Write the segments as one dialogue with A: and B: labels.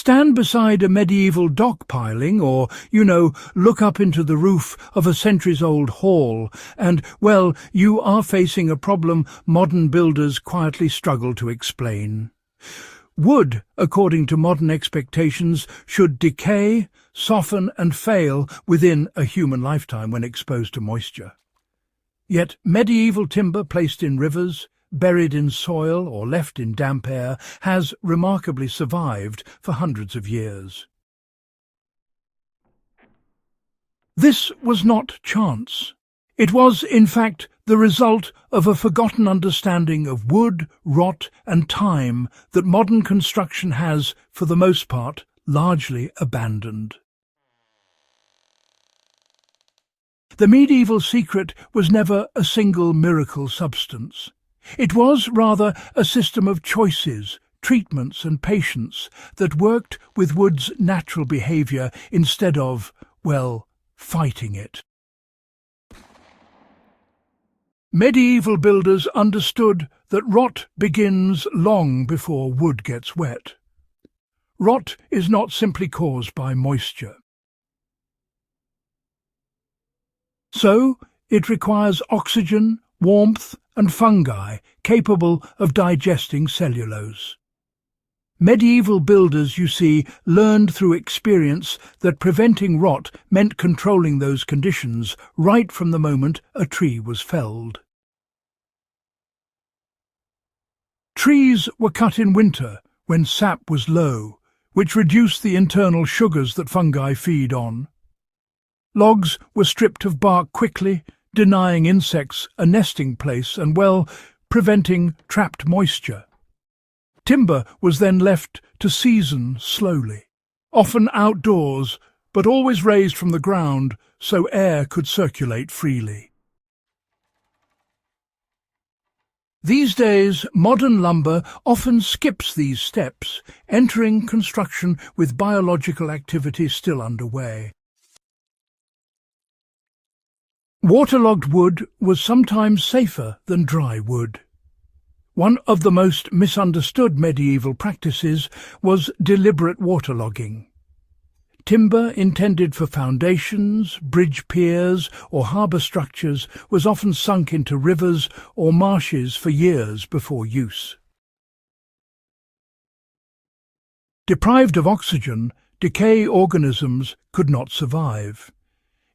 A: Stand beside a medieval dock piling or, look up into the roof of a centuries-old hall and, well, you are facing a problem modern builders quietly struggle to explain. Wood, according to modern expectations, should decay, soften and fail within a human lifetime when exposed to moisture. Yet medieval timber placed in rivers, buried in soil or left in damp air, has remarkably survived for hundreds of years. This was not chance. It was, in fact, the result of a forgotten understanding of wood, rot and time that modern construction has, for the most part, largely abandoned. The medieval secret was never a single miracle substance. It was rather a system of choices, treatments and patience that worked with wood's natural behaviour instead of, well, fighting it. Medieval builders understood that rot begins long before wood gets wet. Rot is not simply caused by moisture. So, it requires oxygen, warmth and fungi capable of digesting cellulose. Medieval builders, you see, learned through experience that preventing rot meant controlling those conditions right from the moment a tree was felled. Trees were cut in winter when sap was low, which reduced the internal sugars that fungi feed on. Logs were stripped of bark quickly, denying insects a nesting place and, well, preventing trapped moisture. Timber was then left to season slowly, often outdoors, but always raised from the ground so air could circulate freely. These days, modern lumber often skips these steps, entering construction with biological activity still underway. Waterlogged wood was sometimes safer than dry wood. One of the most misunderstood medieval practices was deliberate waterlogging. Timber intended for foundations, bridge piers or harbour structures was often sunk into rivers or marshes for years before use. Deprived of oxygen, decay organisms could not survive.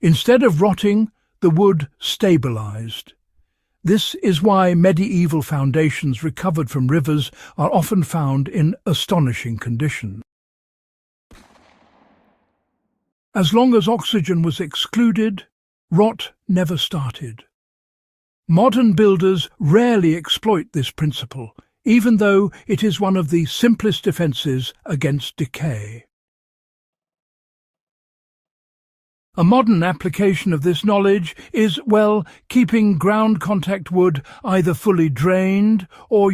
A: Instead of rotting, the wood stabilized. This is why medieval foundations recovered from rivers are often found in astonishing condition. As long as oxygen was excluded, rot never started. Modern builders rarely exploit this principle, even though it is one of the simplest defences against decay. A modern application of this knowledge is, well, keeping ground contact wood either fully drained or,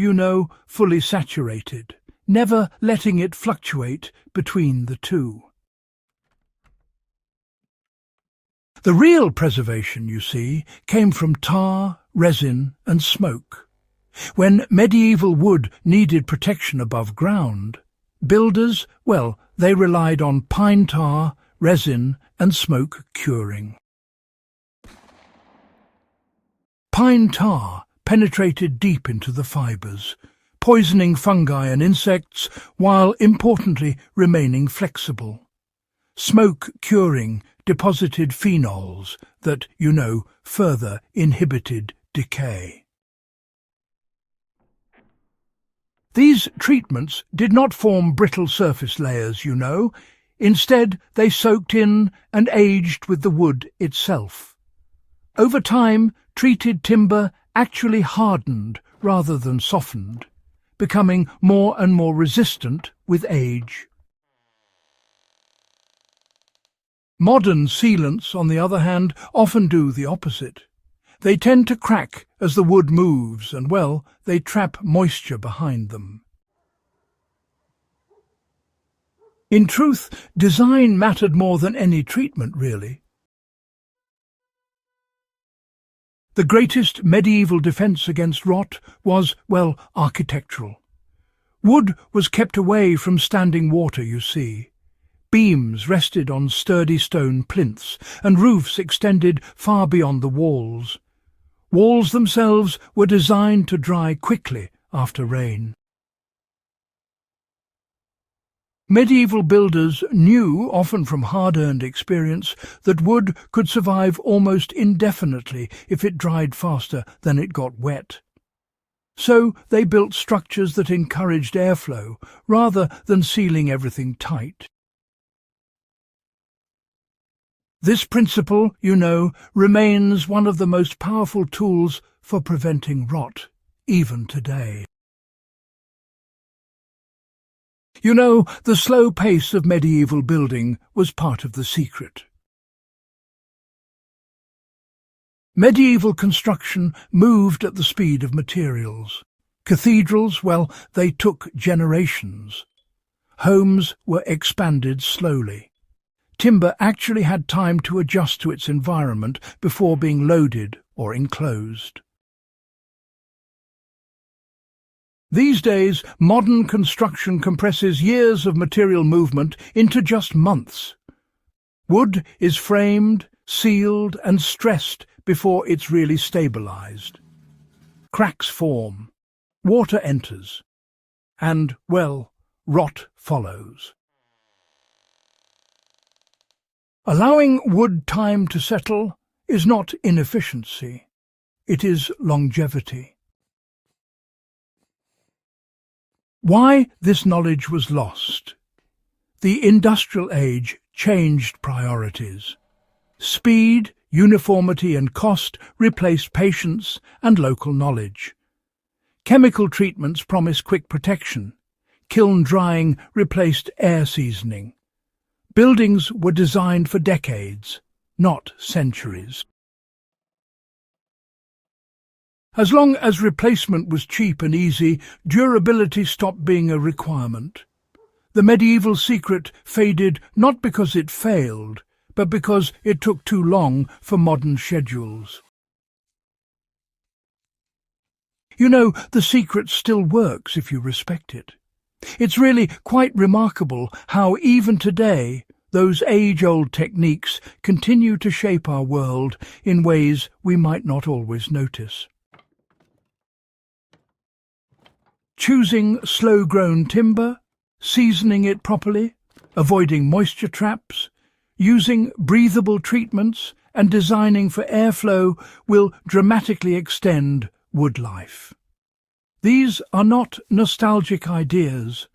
A: fully saturated, never letting it fluctuate between the two. The real preservation, you see, came from tar, resin and smoke. When medieval wood needed protection above ground, builders, well, they relied on pine tar, resin and smoke curing. Pine tar penetrated deep into the fibres, poisoning fungi and insects while, importantly, remaining flexible. Smoke curing deposited phenols that, further inhibited decay. These treatments did not form brittle surface layers, Instead, they soaked in and aged with the wood itself. Over time, treated timber actually hardened rather than softened, becoming more and more resistant with age. Modern sealants, on the other hand, often do the opposite. They tend to crack as the wood moves and, well, they trap moisture behind them. In truth, design mattered more than any treatment, really. The greatest medieval defence against rot was, well, architectural. Wood was kept away from standing water, you see. Beams rested on sturdy stone plinths, and roofs extended far beyond the walls. Walls themselves were designed to dry quickly after rain. Medieval builders knew, often from hard-earned experience, that wood could survive almost indefinitely if it dried faster than it got wet. So they built structures that encouraged airflow, rather than sealing everything tight. This principle, you know, remains one of the most powerful tools for preventing rot, even today. You know, the slow pace of medieval building was part of the secret. Medieval construction moved at the speed of materials. Cathedrals, well, they took generations. Homes were expanded slowly. Timber actually had time to adjust to its environment before being loaded or enclosed. These days, modern construction compresses years of material movement into just months. Wood is framed, sealed and stressed before it's really stabilized. Cracks form, water enters, and, well, rot follows. Allowing wood time to settle is not inefficiency, it is longevity. Why this knowledge was lost? The industrial age changed priorities. Speed, uniformity and cost replaced patience and local knowledge. Chemical treatments promised quick protection. Kiln drying replaced air seasoning. Buildings were designed for decades, not centuries. As long as replacement was cheap and easy, durability stopped being a requirement. The medieval secret faded not because it failed, but because it took too long for modern schedules. You know, the secret still works if you respect it. It's really quite remarkable how even today those age-old techniques continue to shape our world in ways we might not always notice. Choosing slow-grown timber, seasoning it properly, avoiding moisture traps, using breathable treatments and designing for airflow will dramatically extend wood life. These are not nostalgic ideas,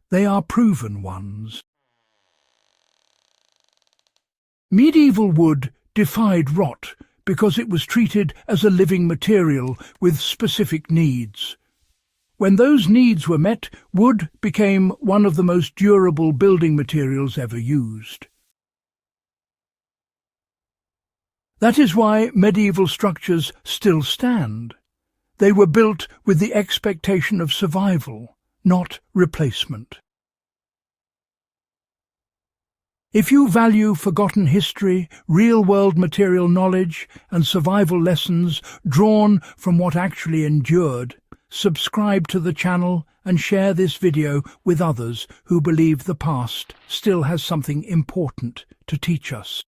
A: they are proven ones. Medieval wood defied rot because it was treated as a living material with specific needs. When those needs were met, wood became one of the most durable building materials ever used. That is why medieval structures still stand. They were built with the expectation of survival, not replacement. If you value forgotten history, real-world material knowledge, and survival lessons drawn from what actually endured, subscribe to the channel and share this video with others who believe the past still has something important to teach us.